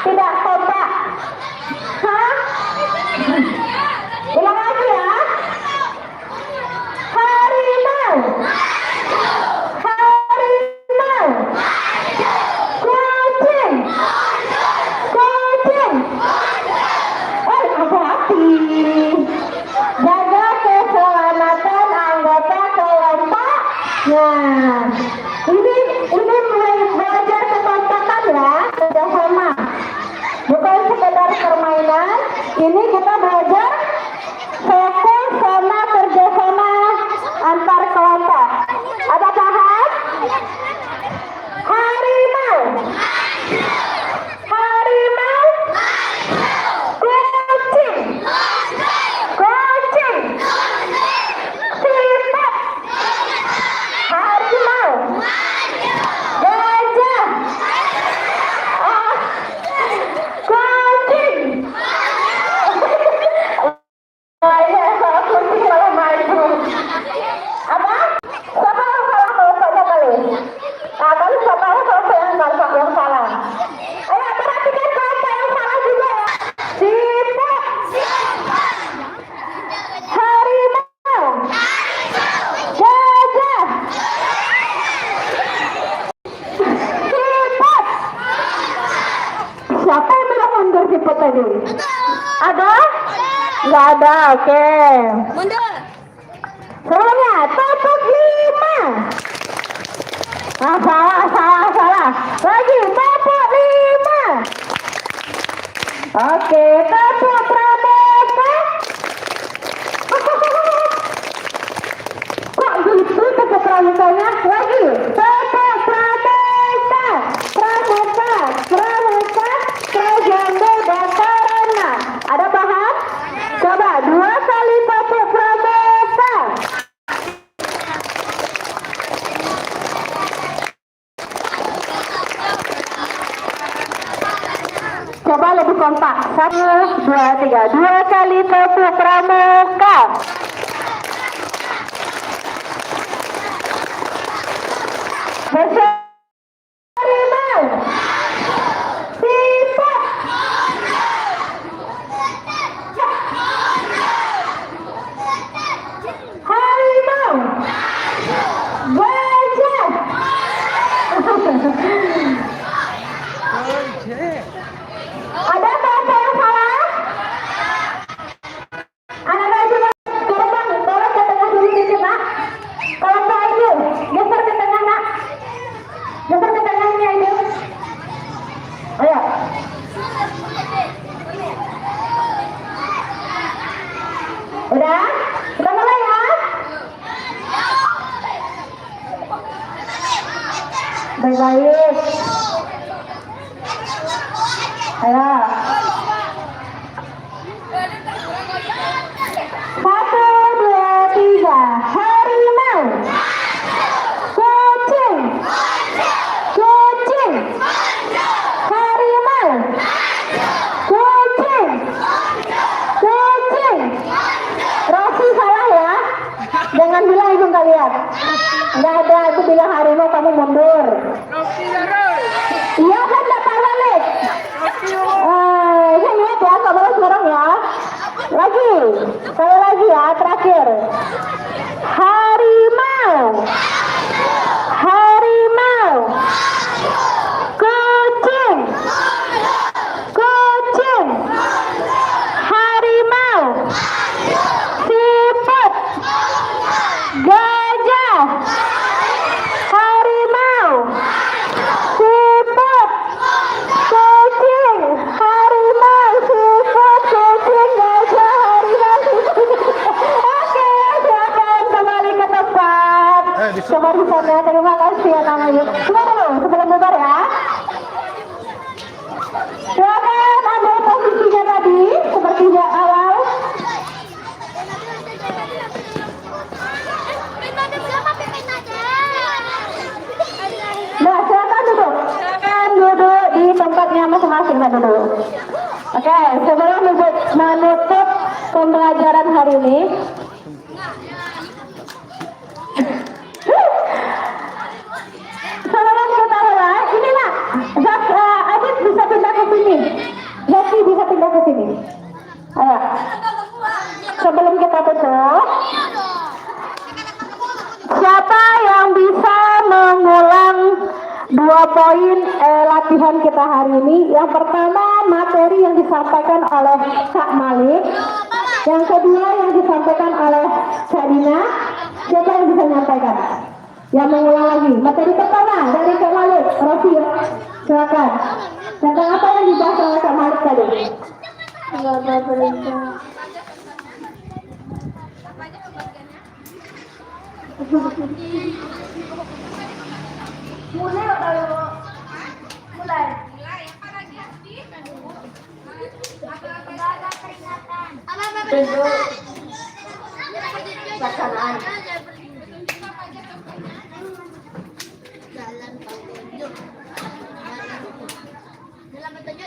Tidak kompak. Hah? Ulang lagi ya. Harimau. Harimau. Kucing. Kucing. Hati-hati. Jaga keselamatan anggota kelompok. Nah, ini belajar kekompakan ya, kerjasama. Bukan sekedar permainan. Ini kita belajar fokus sama kerjasama antar kelompok. Ada paham? Harimau. Harimau. Kucing. Kucing. Siput. Harimau. Gajah. Kucing. Kucing malah maju. Apa? Siapa yang salah kelompoknya kali? Nah, kali siapa yang salah? Ayo perhatikan kelompok yang salah juga ya. Siput. Harimau. Gajah. Siput. Siapa yang bilang mundur siput tadi? Ada? Nggak ada, oke. Mundur. Selanjutnya, tepuk 5. Ah, salah. Lagi, tepuk 5. Oke, tepuk pramuka. Kok gitu tepuk pramukanya? Lagi, tepuk pramuka. Pramuka, prajambe, dan karana. Ada paham? Coba 2 kali tepuk pramuka. Coba lebih kompak. 1, 2, 3. 2 kali tepuk pramuka. Harimau. Siput. Harimau. Gajah. Ada bahasa yang salah? Anak-anak coba tolong ke tengah dulu sedikit, Nak. Kalau Pak Ayu, geser ke tengah, Nak. Geser ke tengahnya ini. Ayo. Udah? Udah mulai ya? Baik-baik. Ayo. 1, 2, 3. Harimau. Kucing. Kucing. Harimau. Kucing. Kucing. Rosi salah ya. Jangan bilang ibu nggak lihat. Nggak ada, aku bilang harimau, kamu mundur. Iya kan dapat balik. Saya lihat ya, nggak boleh sekarang ya. Lagi, sekali lagi ya, terakhir. Harimau. Harimau. Kucing. Kucing. Harimau. Siput. Gajah. Harimau. Siput. Kucing. Harimau. Siput. Kucing. Gajah. Harimau. Oke, silakan kembali ke tempat. Coba di sana, terima kasih ya namanya. Coba dulu, sebelum bubar ya. Silakan ambil posisinya tadi, seperti awal. Nah, silakan duduk. Silakan duduk di tempatnya masing-masing, Pak, duduk. Oke, sebelum menutup pembelajaran hari ini, sebelum kita mulai, ini Nak, Adit bisa pindah ke sini. 2 poin latihan kita hari ini. Yang pertama materi yang disampaikan oleh Kak Malik. Yang kedua yang disampaikan oleh Kak Dina. Siapa yang bisa menyampaikan? Yang mengulang lagi. Materi pertama dari Kak Malik. Rofi, silakan. Tentang apa yang dibahas oleh Kak Malik tadi? Mulai. Pelaksanaan.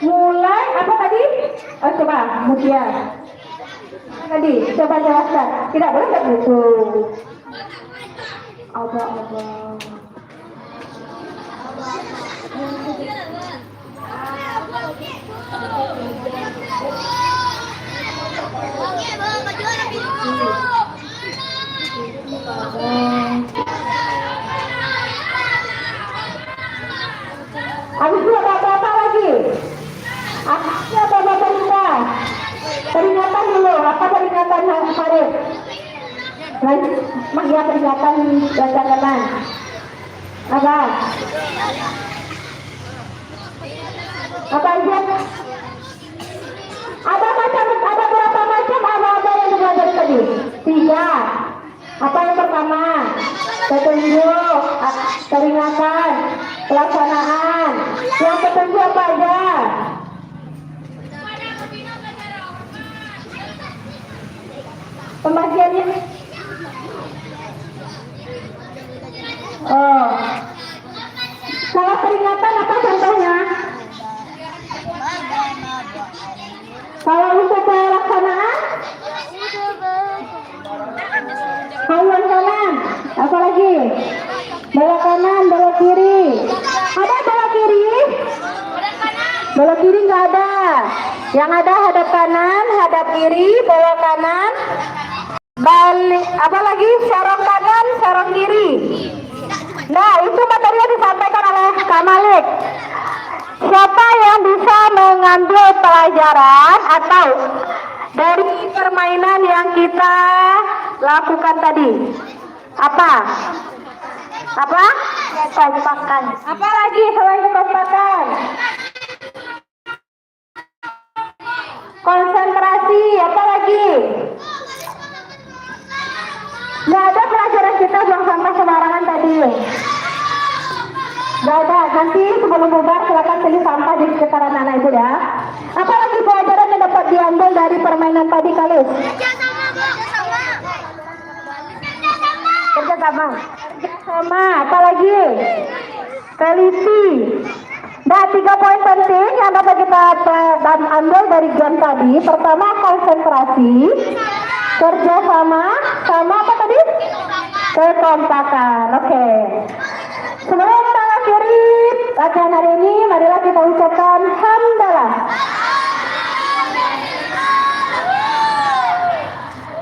Mulai apa tadi? Oh, coba Mutia. Tadi coba jelaskan. Tidak boleh begitu. Apa? Habis itu ada apa lagi? Akhirnya ada peringatan dulu. Apa peringatan Farid? Magia peringatan gangan-gangan. Apa? Apa aja? Ada berapa macam apa yang belajar tadi? 3. Apa yang pertama? Petunjuk, peringatan, pelaksanaan. Yang petunjuk apa aja? Pembagiannya? Oh. Kalau peringatan apa contohnya? Kalau untuk pelaksanaan? Haluan kanan, apa lagi? Belok kanan, belok kiri. Ada belok kiri? Belok kiri nggak ada. Yang ada hadap kanan, hadap kiri, belok kanan, balik. Apa lagi? Serong kanan, serong kiri. Nah, itu materi yang disampaikan oleh Kak Malik. Siapa yang bisa mengambil pelajaran atau dari permainan yang kita lakukan tadi? Apa? Kekompakan. Apa lagi selain kekompakan? Konsentrasi. Apa lagi? Nggak ada pelajaran kita buang sampah sembarangan tadi. Nggak ada. Nanti sebelum bubar silakan pilih sampah di sekitar anak-anak itu ya. Apalagi pelajaran yang dapat diambil dari permainan tadi kali? Kerjasama. Apalagi? Teliti. Nah, 3 poin penting yang dapat kita ambil dari game tadi. Pertama konsentrasi, kerjasama, sama apa tadi? Kekompakan. Oke. Sebelum kita akhiri latihan hari ini, marilah kita ucapkan hamdalah.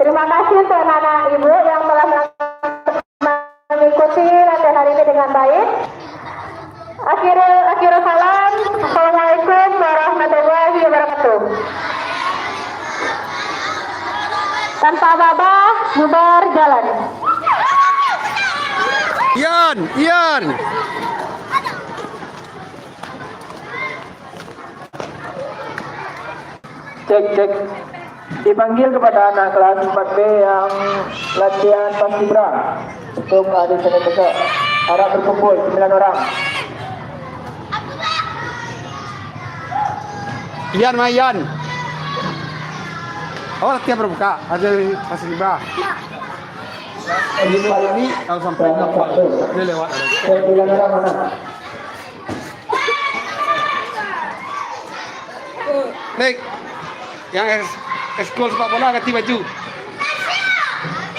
Terima kasih untuk anak-anak ibu yang telah mengikuti latihan hari ini dengan baik. Akhirul salam. Assalamualaikum warahmatullahi wabarakatuh. Tanpa babah, bubar jalan. Ian. Cek. Dipanggil kepada anak kelas 4B yang latihan paskibra untuk hari Senin besok. Harap berkumpul 9 orang. Ian. Oh, latihan berbuka. Ada paskibra. Ini kalau sampai dia lewat. 9 orang mana? Nek, yang ekskul sepak bola ganti baju.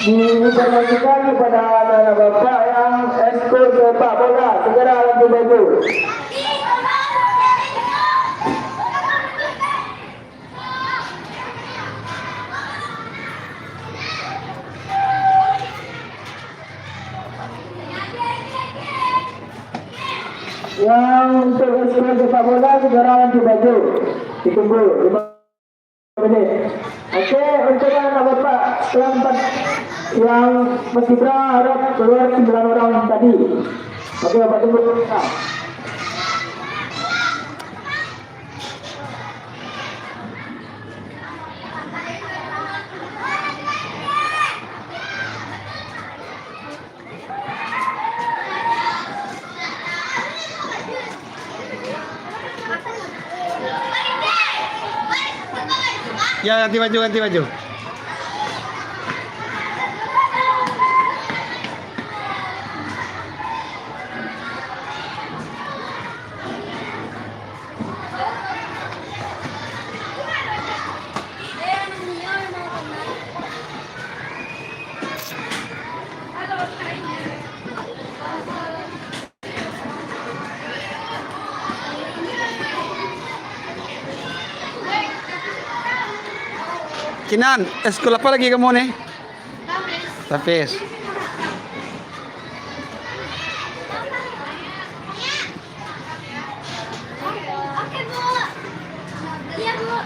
Diinformasikan kepada anak-anak bapak yang ekskul sepak bola segera ganti baju. Yang untuk eskul sepak bola segera nanti baju. Ditunggu 5 menit. Oke, untuk anak bapak selamat yang Mas Ibra harap keluar 9 orang tadi. Oke, bapak tunggu. Ya, ganti baju, ganti baju. Kinan, eskul apa lagi kamu nih? Tapis. Oke, Bu. Iya, Bu.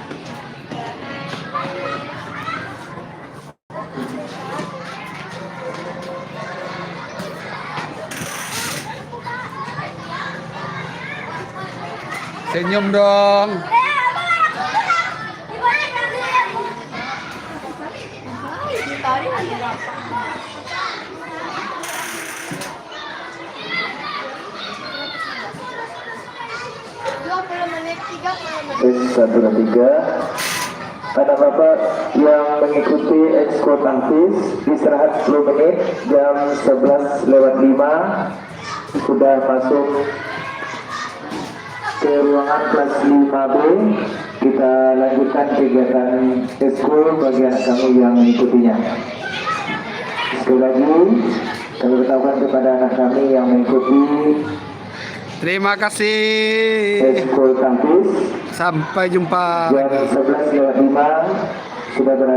Senyum dong. Tes 1 dan 3. Anak bapak yang mengikuti ekskul tangkis istirahat 10 menit jam 11:05 sudah masuk ke ruangan kelas 5B. Kita lanjutkan kegiatan ekskul bagi anak kami yang mengikutinya. Sekali lagi kami beritahukan kepada anak kami yang mengikuti Terima kasih. ekskul tangkis Sampai jumpa. jam 11:05 sudah berada